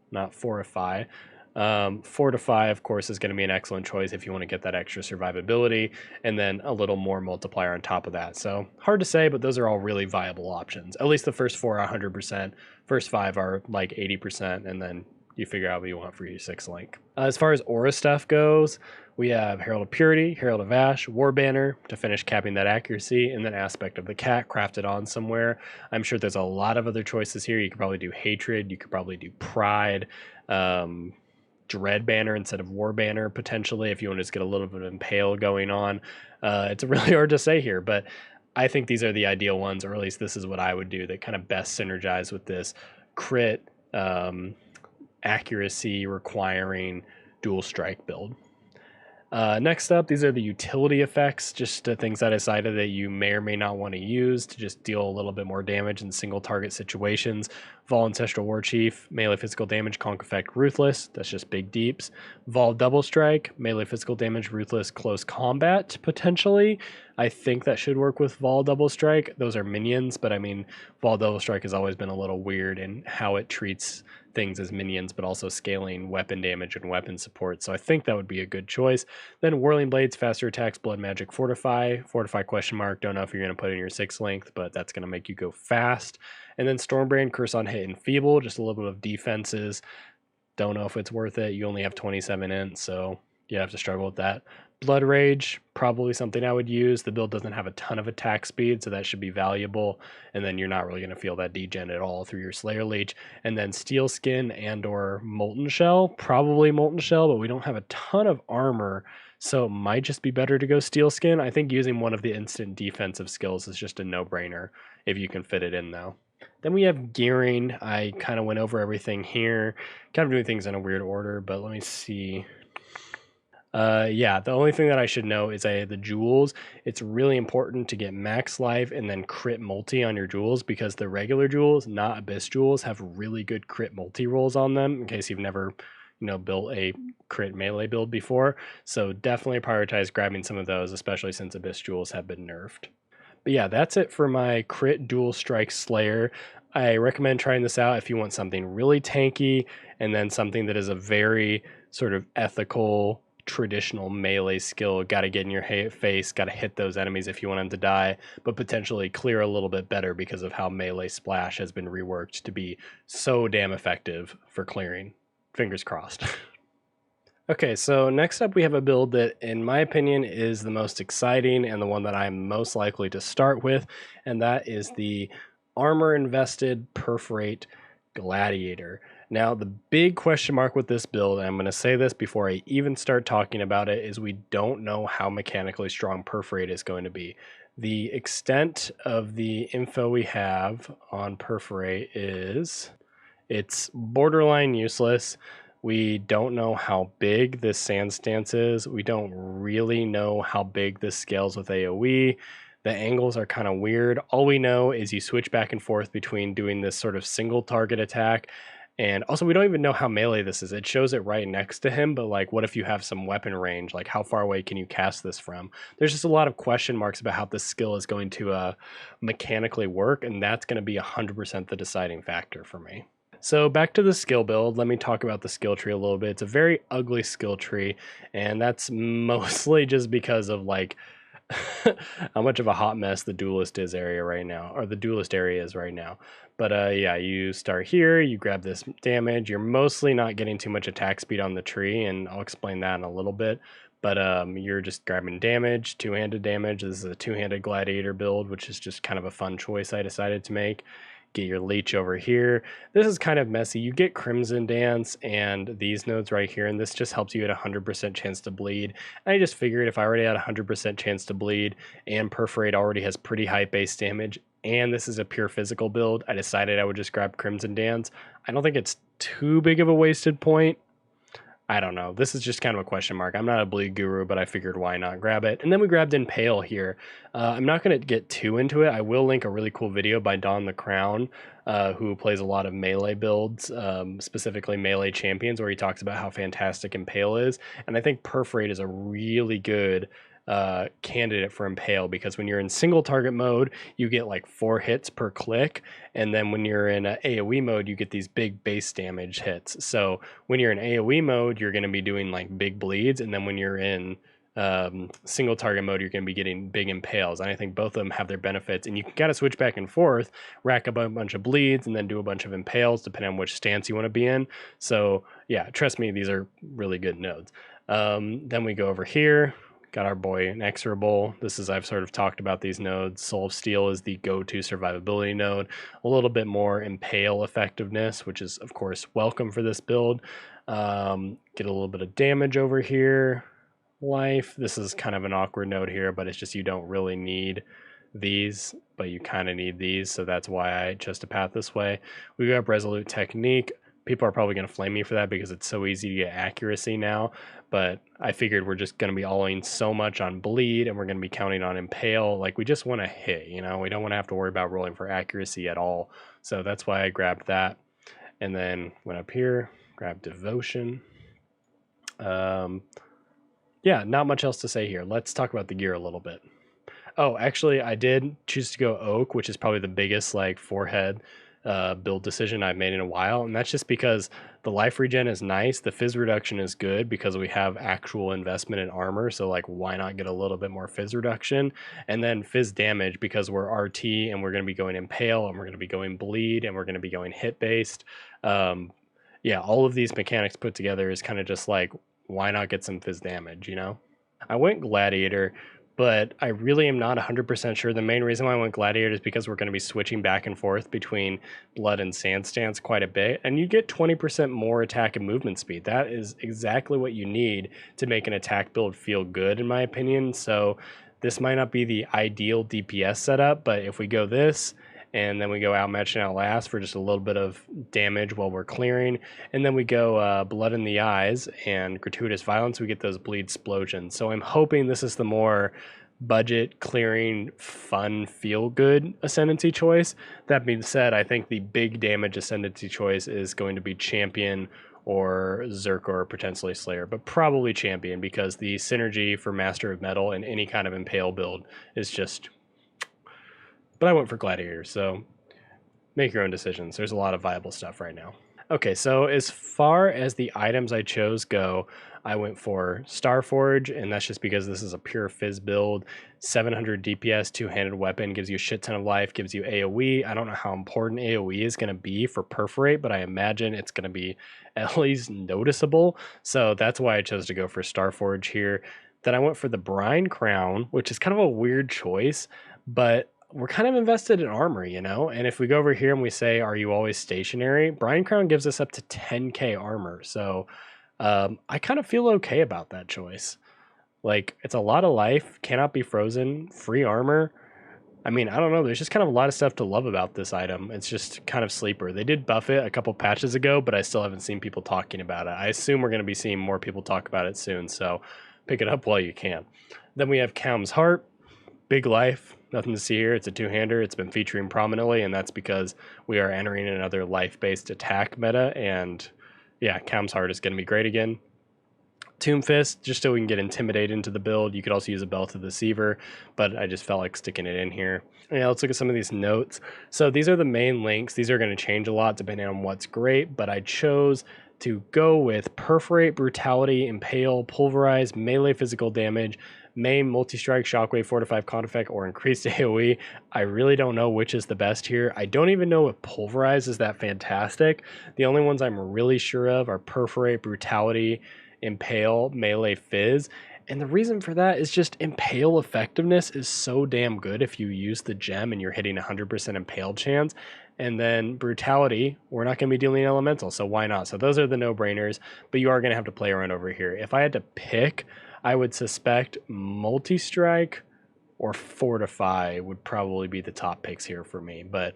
not Fortify, Fortify, of course, is going to be an excellent choice if you want to get that extra survivability, and then a little more multiplier on top of that. So hard to say, but those are all really viable options. At least the first 4 are 100%, first 5 are like 80%, and then you figure out what you want for your 6th link. As far as aura stuff goes, we have Herald of Purity, Herald of Ash, War Banner to finish capping that accuracy, and then Aspect of the Cat crafted on somewhere. I'm sure there's a lot of other choices here. You could probably do Hatred, you could probably do Pride, Dread Banner instead of War Banner, potentially, if you want to just get a little bit of Impale going on. It's really hard to say here, but I think these are the ideal ones, or at least this is what I would do that kind of best synergize with this crit accuracy requiring dual strike build. Next up, these are the utility effects, just things I decided that you may or may not want to use to just deal a little bit more damage in single target situations. Vol Ancestral War Chief, melee physical damage, conk effect, ruthless. That's just big deeps. Vol Double Strike, melee physical damage, ruthless, close combat, potentially. I think that should work with Vol Double Strike. Those are minions, but I mean, Vol Double Strike has always been a little weird in how it treats things as minions, but also scaling weapon damage and weapon support. So I think that would be a good choice. Then Whirling Blades, faster attacks, blood magic, fortify. Fortify question mark. Don't know if you're going to put in your 6th length, but that's going to make you go fast. And then Stormbrand, curse on hit and feeble, just a little bit of defenses. Don't know if it's worth it. You only have 27 int, so you have to struggle with that. Blood Rage, probably something I would use. The build doesn't have a ton of attack speed, so that should be valuable. And then you're not really going to feel that degen at all through your Slayer Leech. And then Steel Skin and or Molten Shell, probably Molten Shell, but we don't have a ton of armor, so it might just be better to go Steel Skin. I think using one of the instant defensive skills is just a no-brainer if you can fit it in, though. Then we have gearing. I kind of went over everything here, kind of doing things in a weird order, but let me see. Yeah, the only thing that I should know is the jewels. It's really important to get max life and then crit multi on your jewels, because the regular jewels, not abyss jewels, have really good crit multi rolls on them, in case you've never built a crit melee build before. So definitely prioritize grabbing some of those, especially since abyss jewels have been nerfed. But yeah, that's it for my crit dual strike Slayer. I recommend trying this out if you want something really tanky, and then something that is a very sort of ethical, traditional melee skill. Got to get in your face, got to hit those enemies if you want them to die, but potentially clear a little bit better because of how melee splash has been reworked to be so damn effective for clearing. Fingers crossed. Okay, so next up we have a build that, in my opinion, is the most exciting and the one that I'm most likely to start with, and that is the armor-invested perforate Gladiator. Now, the big question mark with this build, and I'm going to say this before I even start talking about it, is we don't know how mechanically strong perforate is going to be. The extent of the info we have on perforate is it's borderline useless. We don't know how big this sand stance is. We don't really know how big this scales with AoE. The angles are kind of weird. All we know is you switch back and forth between doing this sort of single target attack. And also, we don't even know how melee this is. It shows it right next to him, but like, what if you have some weapon range? Like, how far away can you cast this from? There's just a lot of question marks about how this skill is going to mechanically work, and that's going to be 100% the deciding factor for me. So back to the skill build, let me talk about the skill tree a little bit. It's a very ugly skill tree, and that's mostly just because of like how much of a hot mess the duelist is area right now, or the duelist area is right now. But yeah, you start here, you grab this damage. You're mostly not getting too much attack speed on the tree, and I'll explain that in a little bit. But you're just grabbing damage, two-handed damage. This is a two-handed gladiator build, which is just kind of a fun choice I decided to make. Get your leech over here. This is kind of messy. You get Crimson Dance and these nodes right here, and this just helps you at 100% chance to bleed. And I just figured if I already had 100% chance to bleed, and perforate already has pretty high base damage, and this is a pure physical build, I decided I would just grab Crimson Dance. I don't think it's too big of a wasted point. I don't know. This is just kind of a question mark. I'm not a bleed guru, but I figured why not grab it. And then we grabbed Impale here. I'm not going to get too into it. I will link a really cool video by Don the Crown, who plays a lot of melee builds, specifically melee champions, where he talks about how fantastic Impale is. And I think Perforate is a really good candidate for Impale, because when you're in single target mode, you get like 4 hits per click, and then when you're in AoE mode, you get these big base damage hits. So when you're in AoE mode, you're going to be doing like big bleeds, and then when you're in single target mode, you're going to be getting big impales. And I think both of them have their benefits, and you can kind of switch back and forth, rack up a bunch of bleeds, and then do a bunch of impales depending on which stance you want to be in. So yeah, trust me, these are really good nodes. Then we go over here. Got our boy Inexorable. This is, I've sort of talked about these nodes. Soul of Steel is the go-to survivability node. A little bit more impale effectiveness, which is of course welcome for this build. Get a little bit of damage over here. Life. This is kind of an awkward node here, but it's just you don't really need these, but you kind of need these, so that's why I chose to path this way. We got Resolute Technique. People are probably going to flame me for that because it's so easy to get accuracy now, but I figured we're just going to be all-in so much on bleed, and we're going to be counting on impale. Like, we just want to hit, you know? We don't want to have to worry about rolling for accuracy at all. So that's why I grabbed that. And then went up here, grabbed Devotion. Yeah, not much else to say here. Let's talk about the gear a little bit. Oh, actually, I did choose to go Oak, which is probably the biggest, like, forehead build decision I've made in a while, and that's just because the life regen is nice, the fizz reduction is good because we have actual investment in armor, so like why not get a little bit more fizz reduction, and then fizz damage because we're RT and we're going to be going impale and we're going to be going bleed and we're going to be going hit based. Yeah, all of these mechanics put together is kind of just like, why not get some fizz damage, you know? I went Gladiator, but I really am not 100% sure. The main reason why I went Gladiator is because we're going to be switching back and forth between Blood and Sand Stance quite a bit, and you get 20% more attack and movement speed. That is exactly what you need to make an attack build feel good, in my opinion. So this might not be the ideal DPS setup, but if we go this, and then we go Outmatch and Outlast for just a little bit of damage while we're clearing, and then we go Blood in the Eyes and Gratuitous Violence, we get those bleed explosions. So I'm hoping this is the more budget clearing, fun, feel good ascendancy choice. That being said, I think the big damage ascendancy choice is going to be Champion or Berserker or potentially Slayer, but probably Champion, because the synergy for Master of Metal in any kind of impale build is just... But I went for Gladiator, so make your own decisions. There's a lot of viable stuff right now. Okay, so as far as the items I chose go, I went for Starforge, and that's just because this is a pure fizz build. 700 DPS, two-handed weapon, gives you a shit ton of life, gives you AoE. I don't know how important AoE is going to be for Perforate, but I imagine it's going to be at least noticeable. So that's why I chose to go for Starforge here. Then I went for the Brine Crown, which is kind of a weird choice, but we're kind of invested in armor, you know? And if we go over here and we say, are you always stationary? Brine Crown gives us up to 10k armor. So I kind of feel okay about that choice. Like, it's a lot of life, cannot be frozen, free armor. I mean, I don't know. There's just kind of a lot of stuff to love about this item. It's just kind of sleeper. They did buff it a couple patches ago, but I still haven't seen people talking about it. I assume we're going to be seeing more people talk about it soon. So pick it up while you can. Then we have Kaum's Heart, big life. Nothing to see here. It's a two-hander. It's been featuring prominently, and that's because we are entering another life-based attack meta, and yeah, Cam's Heart is going to be great again. Tomb Fist, just so we can get Intimidate into the build. You could also use a Belt of the Deceiver, but I just felt like sticking it in here. Yeah, let's look at some of these notes. So these are the main links. These are going to change a lot depending on what's great, but I chose to go with Perforate, Brutality, Impale, Pulverize, Melee Physical Damage, Maim, Multi-Strike, Shockwave, Fortify, Con Effect, or Increased AoE. I really don't know which is the best here. I don't even know if Pulverize is that fantastic. The only ones I'm really sure of are Perforate, Brutality, Impale, Melee, Fizz. And the reason for that is just Impale effectiveness is so damn good if you use the gem and you're hitting 100% Impale chance. And then Brutality, we're not going to be dealing Elemental, so why not? So those are the no-brainers, but you are going to have to play around over here. If I had to pick, I would suspect Multi-Strike or Fortify would probably be the top picks here for me, but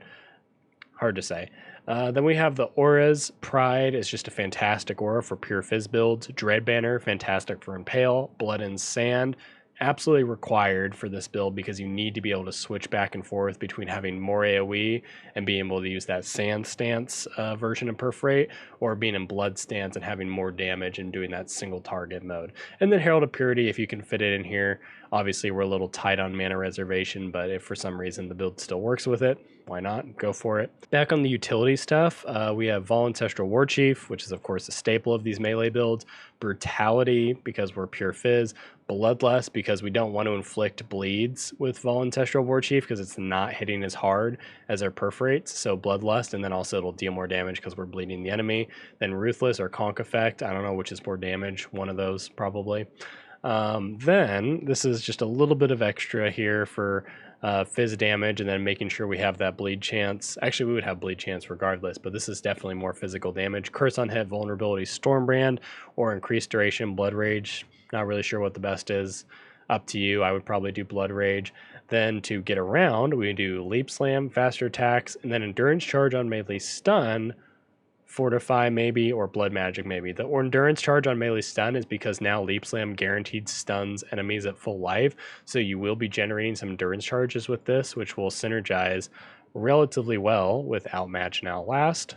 hard to say. Then we have the auras. Pride is just a fantastic aura for pure fizz builds. Dread Banner, fantastic for Impale. Blood and Sand, absolutely required for this build because you need to be able to switch back and forth between having more AoE and being able to use that Sand Stance version of Perforate, or being in Blood Stance and having more damage and doing that single target mode. And then Herald of Purity, if you can fit it in here. Obviously, we're a little tight on mana reservation, but if for some reason the build still works with it, why not? Go for it. Back on the utility stuff, we have Vol-Ancestral Warchief, which is, of course, a staple of these melee builds. Brutality, because we're pure fizz. Bloodlust, because we don't want to inflict bleeds with Vol-Ancestral Warchief, because it's not hitting as hard as our Perforates. So Bloodlust, and then also it'll deal more damage because we're bleeding the enemy. Then Ruthless or Conk Effect, I don't know which is more damage, one of those probably. Then this is just a little bit of extra here for fizz damage, and then making sure we have that bleed chance. Actually, we would have bleed chance regardless, but this is definitely more physical damage. Curse on Hit, Vulnerability, Stormbrand, or Increased Duration, Blood Rage. Not really sure what the best is. Up to you. I would probably do Blood Rage. Then to get around, we do Leap Slam, Faster Attacks, and then Endurance Charge on Melee Stun, Fortify maybe, or Blood Magic maybe. The Endurance Charge on Melee Stun is because now Leap Slam guaranteed stuns enemies at full life, so you will be generating some Endurance Charges with this, which will synergize relatively well with Outmatch and Outlast.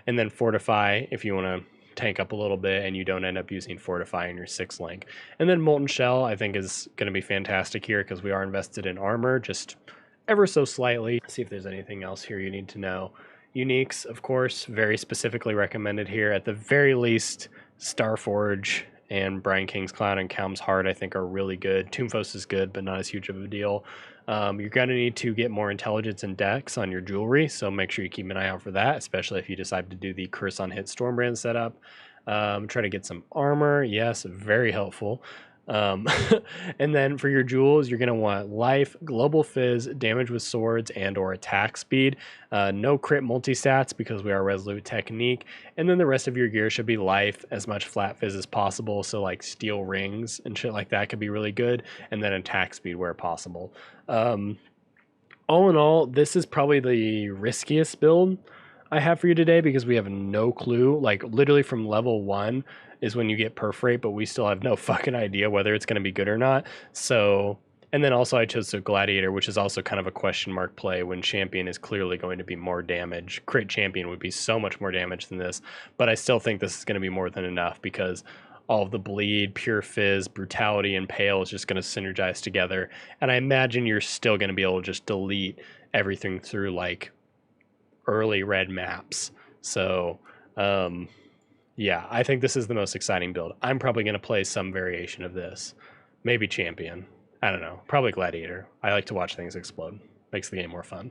And then Fortify if you want to tank up a little bit and you don't end up using Fortify in your 6th link. And then Molten Shell I think is going to be fantastic here because we are invested in armor, just ever so slightly. Let's see if there's anything else here you need to know. Uniques, of course, very specifically recommended here. At the very least, Starforge and Brian King's Cloud and Cam's Heart I think are really good. Tombfos is good, but not as huge of a deal. You're going to need to get more intelligence and dex on your jewelry, so make sure you keep an eye out for that, especially if you decide to do the Curse on Hit Stormbrand setup. Try to get some armor. Yes, very helpful. And then for your jewels, you're going to want life, global fizz, damage with swords, and or attack speed. No crit multi-stats because we are resolute technique. And then the rest of your gear should be life, as much flat fizz as possible. So like steel rings and shit like that could be really good. And then attack speed where possible. All in all, this is probably the riskiest build I have for you today because we have no clue. Like literally from level 1 is when you get Perforate, but we still have no fucking idea whether it's going to be good or not. So, and then also I chose the Gladiator, which is also kind of a question mark play when Champion is clearly going to be more damage. Crit Champion would be so much more damage than this, but I still think this is going to be more than enough because all of the bleed, pure fizz, brutality, and pale is just going to synergize together. And I imagine you're still going to be able to just delete everything through like early red maps. So, yeah, I think this is the most exciting build. I'm probably going to play some variation of this. Maybe Champion. I don't know. Probably Gladiator. I like to watch things explode. Makes the game more fun.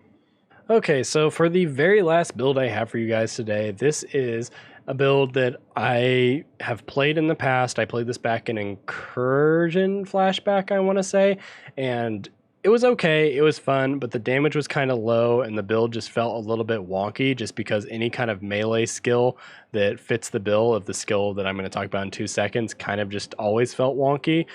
Okay, so for the very last build I have for you guys today, this is a build that I have played in the past. I played this back in Incursion Flashback, I want to say, and it was okay, it was fun, but the damage was kind of low and the build just felt a little bit wonky just because any kind of melee skill that fits the bill of the skill that I'm going to talk about in 2 seconds kind of just always felt wonky.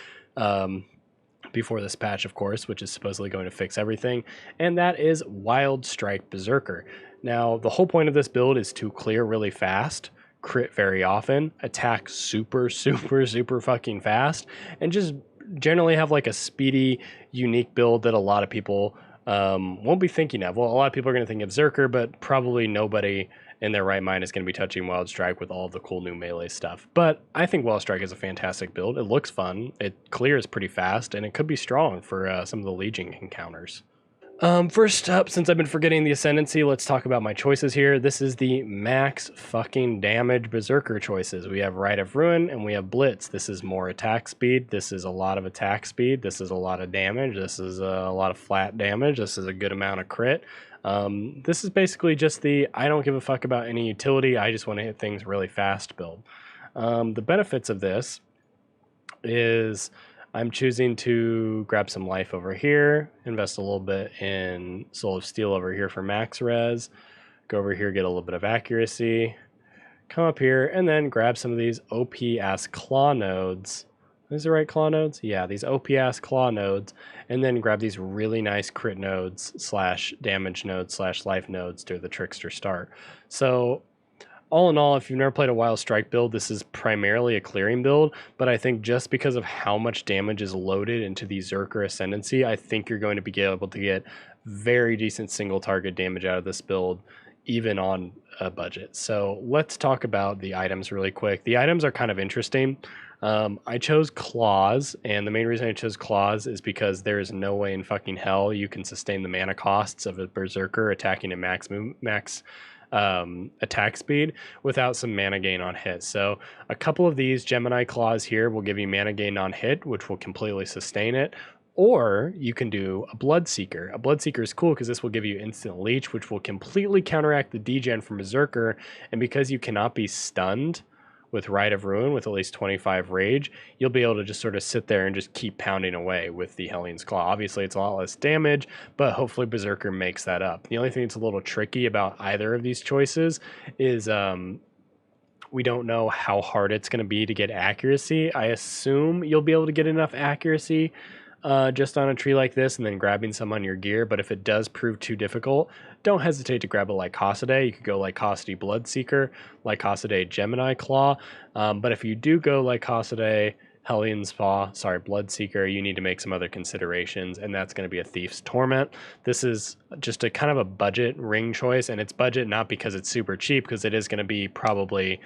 Before this patch, of course, which is supposedly going to fix everything, and that is Wild Strike Berserker. Now, the whole point of this build is to clear really fast, crit very often, attack super fucking fast, and just generally have like a speedy, unique build that a lot of people won't be thinking of. Well, a lot of people are going to think of Berserker, but probably nobody in their right mind is going to be touching Wild Strike with all the cool new melee stuff. But I think Wild Strike is a fantastic build. It looks fun, it clears pretty fast, and it could be strong for some of the Legion encounters. First up, since I've been forgetting the Ascendancy, let's talk about my choices here. This is the max fucking damage Berserker choices. We have Rite of Ruin and we have Blitz. This is more attack speed. This is a lot of attack speed. This is a lot of damage. This is a lot of flat damage. This is a good amount of crit. This is basically just the I don't give a fuck about any utility. I just want to hit things really fast build. The benefits of this is I'm choosing to grab some life over here, invest a little bit in Soul of Steel over here for max res, go over here, get a little bit of accuracy, come up here, and then grab some of these OP-ass claw nodes. Is the right claw nodes? Yeah, these OP-ass claw nodes, and then grab these really nice crit nodes slash damage nodes slash life nodes to the Trickster start. So all in all, if you've never played a Wild Strike build, this is primarily a clearing build, but I think just because of how much damage is loaded into the Berserker Ascendancy, I think you're going to be able to get very decent single target damage out of this build, even on a budget. So let's talk about the items really quick. The items are kind of interesting. I chose Claws, and the main reason I chose Claws is because there is no way in fucking hell you can sustain the mana costs of a Berserker attacking at max attack speed without some mana gain on hit. So a couple of these Gemini Claws here will give you mana gain on hit, which will completely sustain it. Or you can do a Bloodseeker. A Bloodseeker is cool because this will give you instant leech, which will completely counteract the degen from Berserker. And because you cannot be stunned with Rite of Ruin with at least 25 rage, you'll be able to just sort of sit there and just keep pounding away with the Hellion's Claw. Obviously, it's a lot less damage, but hopefully Berserker makes that up. The only thing that's a little tricky about either of these choices is we don't know how hard it's going to be to get accuracy. I assume you'll be able to get enough accuracy just on a tree like this and then grabbing some on your gear, but if it does prove too difficult, don't hesitate to grab a Lycosidae. You could go Lycosidae Bloodseeker, Lycosidae Gemini Claw, but if you do go Lycosidae Hellion's Paw, Bloodseeker, you need to make some other considerations, and that's going to be a Thief's Torment. This is just a kind of a budget ring choice, and it's budget not because it's super cheap, because it is going to be probably,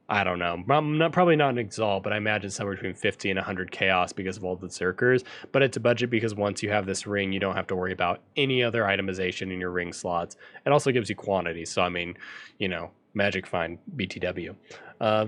I don't know, probably not an Exile, but I imagine somewhere between 50 and 100 chaos because of all the Berserkers. But it's a budget because once you have this ring, you don't have to worry about any other itemization in your ring slots. It also gives you quantity, so I mean, you know, magic fine BTW.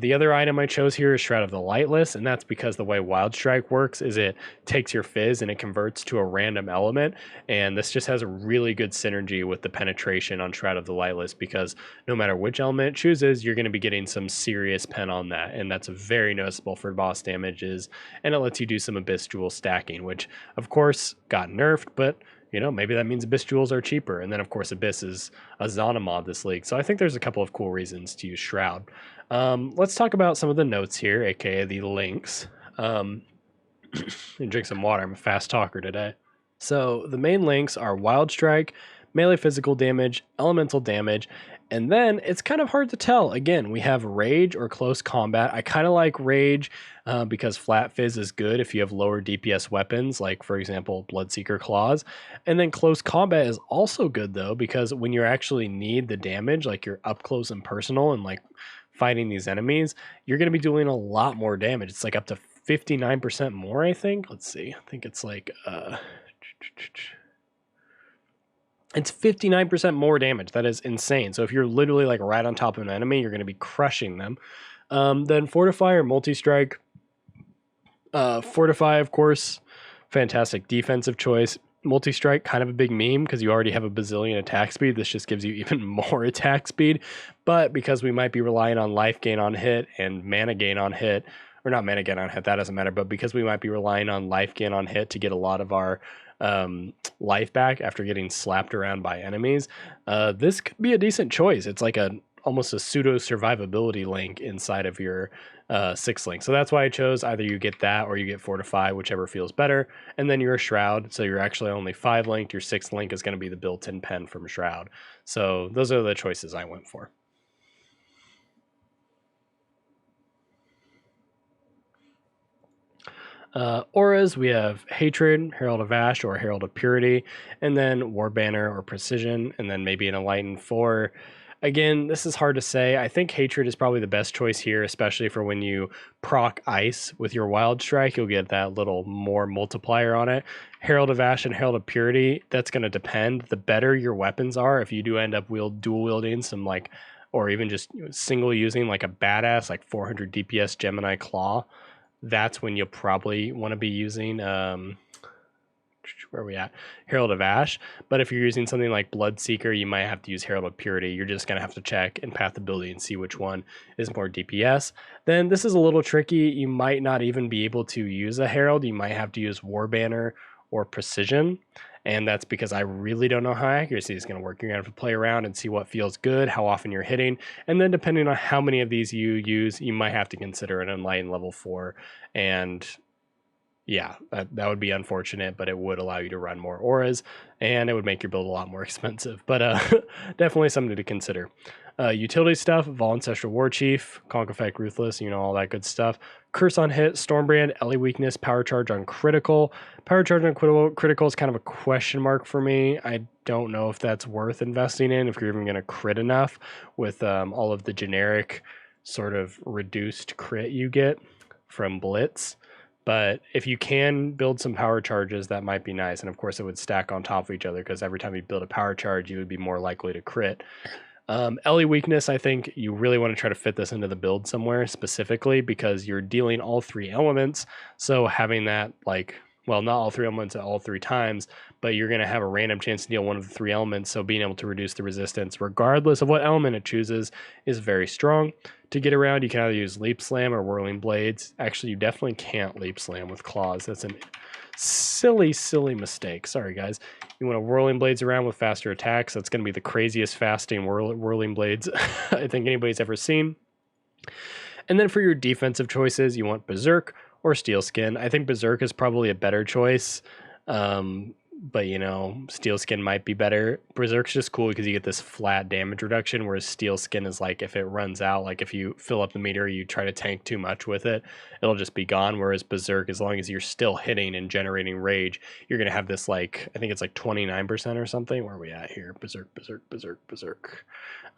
The other item I chose here is Shroud of the Lightless, and that's because the way Wild Strike works is it takes your fizz and it converts to a random element, and this just has a really good synergy with the penetration on Shroud of the Lightless, because no matter which element it chooses, you're going to be getting some serious pen on that, and that's very noticeable for boss damages, and it lets you do some Abyss Jewel stacking, which of course got nerfed, but you know, maybe that means Abyss Jewels are cheaper. And then, of course, Abyss is a Zana mod this league. So I think there's a couple of cool reasons to use Shroud. Let's talk about some of the notes here, aka the links. And drink some water. I'm a fast talker today. So the main links are Wild Strike, melee physical damage, elemental damage, and then it's kind of hard to tell. Again, we have Rage or Close Combat. I kind of like Rage because Flat Fizz is good if you have lower DPS weapons, like, for example, Bloodseeker Claws. And then Close Combat is also good, though, because when you actually need the damage, like you're up close and personal and, like, fighting these enemies, you're going to be doing a lot more damage. It's, like, up to 59% more, I think. Let's see. I think it's, like... It's 59% more damage. That is insane. So if you're literally like right on top of an enemy, you're going to be crushing them. Then Fortify or Multi-Strike. Fortify, of course, fantastic defensive choice. Multi-Strike, kind of a big meme because you already have a bazillion attack speed. This just gives you even more attack speed. But because we might be relying on life gain on hit and mana gain on hit, or not mana gain on hit, that doesn't matter, but because we might be relying on life gain on hit to get a lot of our life back after getting slapped around by enemies, this could be a decent choice. It's like almost a pseudo survivability link inside of your 6 link. So that's why I chose either you get that or you get Fortify, whichever feels better. And then you're a Shroud, so you're actually only 5 linked. Your 6th link is going to be the built-in pen from Shroud. So those are the choices I went for. Auras, we have Hatred, Herald of Ash, or Herald of Purity, and then War Banner or Precision, and then maybe an Enlightened 4. Again, this is hard to say. I think Hatred is probably the best choice here, especially for when you proc Ice with your Wild Strike. You'll get that little more multiplier on it. Herald of Ash and Herald of Purity, that's going to depend. The better your weapons are, if you do end up dual wielding some like, or even just single using like a badass like 400 DPS Gemini Claw, that's when you'll probably want to be using where are we at? Herald of Ash. But if you're using something like Bloodseeker, you might have to use Herald of Purity. You're just going to have to check in Path Ability and see which one is more DPS. Then this is a little tricky. You might not even be able to use a Herald. You might have to use War Banner or Precision. And that's because I really don't know how accuracy is going to work. You're going to have to play around and see what feels good, how often you're hitting. And then depending on how many of these you use, you might have to consider an Enlightened level 4. And yeah, that would be unfortunate, but it would allow you to run more auras, and it would make your build a lot more expensive. But definitely something to consider. Utility stuff, Vol Ancestral War Chief, Conk Effect Ruthless, all that good stuff. Curse on hit, Stormbrand, Ellie Weakness, Power Charge on critical. Power Charge on critical is kind of a question mark for me. I don't know if that's worth investing in, if you're even going to crit enough with all of the generic sort of reduced crit you get from Blitz. But if you can build some power charges, that might be nice. And of course, it would stack on top of each other because every time you build a power charge, you would be more likely to crit. Ellie Weakness, I think you really want to try to fit this into the build somewhere specifically because you're dealing all 3 elements. So having that, like, well, not all 3 elements at all 3 times, but you're going to have a random chance to deal one of the 3 elements. So being able to reduce the resistance, regardless of what element it chooses, is very strong. To get around, you can either use Leap Slam or Whirling Blades. Actually, you definitely can't Leap Slam with Claws. That's an silly mistake. Sorry, guys. You want to Whirling Blades around with faster attacks. That's going to be the craziest fasting Whirling Blades I think anybody's ever seen. And then for your defensive choices, you want Berserk or Steel Skin. I think Berserk is probably a better choice. But Steel Skin might be better. Berserk's just cool because you get this flat damage reduction, whereas Steel Skin is like if it runs out, like if you fill up the meter, you try to tank too much with it, it'll just be gone. Whereas Berserk, as long as you're still hitting and generating rage, you're gonna have this like I think it's like 29% or something. Where are we at here? Berserk.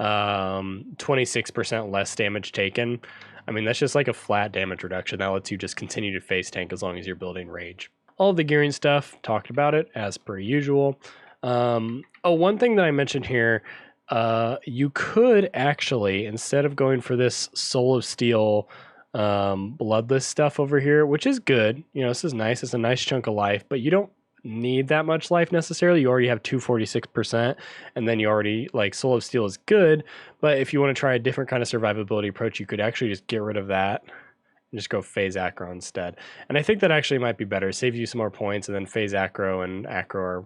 26% less damage taken. I mean, that's just like a flat damage reduction. That lets you just continue to face tank as long as you're building rage. All of the gearing stuff, talked about it as per usual. One thing that I mentioned here, you could actually, instead of going for this Soul of Steel bloodless stuff over here, which is good, this is nice, it's a nice chunk of life, but you don't need that much life necessarily. You already have 246%, and then you already, like, Soul of Steel is good, but if you want to try a different kind of survivability approach, you could actually just get rid of that and just go phase Acro instead. And I think that actually might be better. Saves you some more points, and then phase Acro and Acro are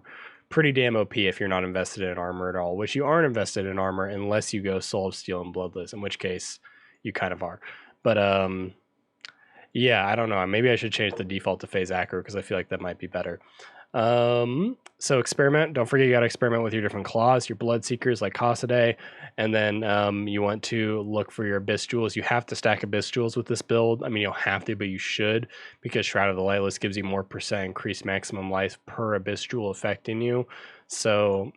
pretty damn OP if you're not invested in armor at all, which you aren't invested in armor unless you go Soul of Steel and Bloodless, in which case you kind of are. But yeah, I don't know. Maybe I should change the default to phase Acro because I feel like that might be better. So experiment. Don't forget you got to experiment with your different claws, your blood seekers like Kasade, and then you want to look for your Abyss Jewels. You have to stack Abyss Jewels with this build. I mean, you don't have to, but you should, because Shroud of the Lightless gives you more % increased maximum life per Abyss Jewel affecting you. So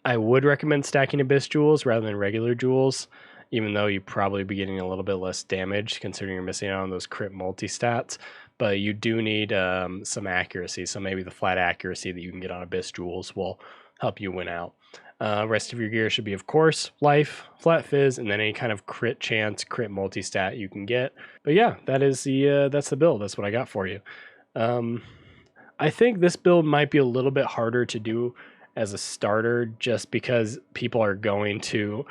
I would recommend stacking Abyss Jewels rather than regular jewels, even though you probably be getting a little bit less damage considering you're missing out on those crit multi-stats. But you do need some accuracy, so maybe the flat accuracy that you can get on Abyss Jewels will help you win out. Rest of your gear should be, of course, life, flat fizz, and then any kind of crit chance, crit multi-stat you can get. But yeah, that's the build. That's what I got for you. I think this build might be a little bit harder to do as a starter just because people are going to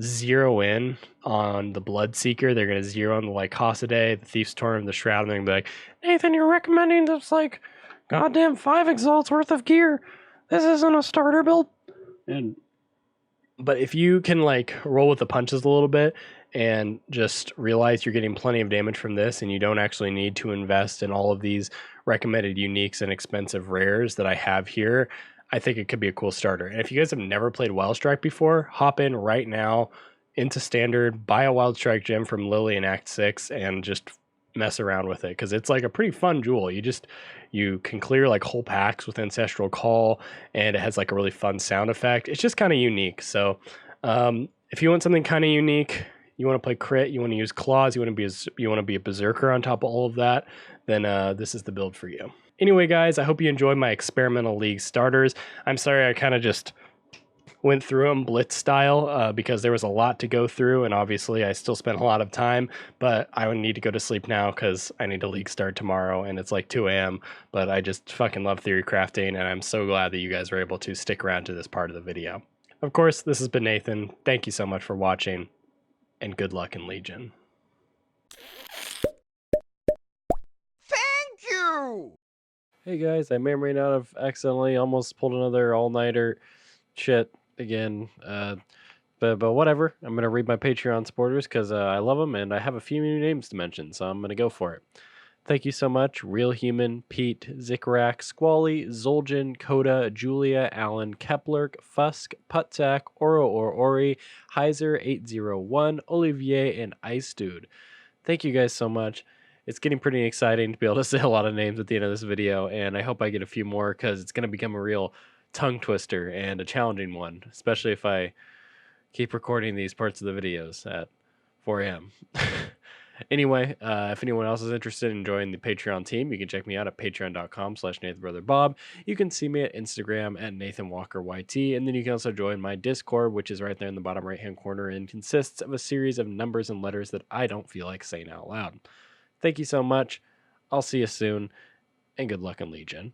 zero in on the Bloodseeker. They're going to zero on the Lycosidé, the Thief's Torn, the Shroud, and they're going to be like, Nathan, you're recommending this like goddamn 5 exalts worth of gear. This isn't a starter build. But if you can like roll with the punches a little bit and just realize you're getting plenty of damage from this and you don't actually need to invest in all of these recommended uniques and expensive rares that I have here, I think it could be a cool starter. And if you guys have never played Wild Strike before, hop in right now into Standard, buy a Wild Strike gem from Lily in Act 6, and just mess around with it because it's like a pretty fun jewel. You can clear like whole packs with Ancestral Call, and it has like a really fun sound effect. It's just kind of unique. So if you want something kind of unique, you want to play crit, you want to use claws, you want to be a berserker on top of all of that, then this is the build for you. Anyway, guys, I hope you enjoyed my experimental league starters. I'm sorry I kind of just went through them blitz style because there was a lot to go through, and obviously I still spent a lot of time, but I would need to go to sleep now because I need a league start tomorrow and it's like 2 a.m. But I just fucking love theory crafting, and I'm so glad that you guys were able to stick around to this part of the video. Of course, this has been Nathan. Thank you so much for watching, and good luck in Legion. Thank you! Hey guys, I may or may not have accidentally almost pulled another all-nighter shit again, but whatever. I'm gonna read my Patreon supporters because I love them, and I have a few new names to mention, so I'm gonna go for it. Thank you so much, Real Human, Pete, Zikrak, Squally, Zoljan, Coda, Julia, Alan, Kepler, Fusk, Putzak, Ori, Heiser801, Olivier, and Ice Dude. Thank you guys so much. It's getting pretty exciting to be able to say a lot of names at the end of this video, and I hope I get a few more because it's going to become a real tongue twister and a challenging one, especially if I keep recording these parts of the videos at 4 a.m. Anyway, if anyone else is interested in joining the Patreon team, you can check me out at patreon.com/NathanBrotherBob. You can see me at Instagram at NathanWalkerYT, and then you can also join my Discord, which is right there in the bottom right-hand corner and consists of a series of numbers and letters that I don't feel like saying out loud. Thank you so much. I'll see you soon, and good luck in Legion.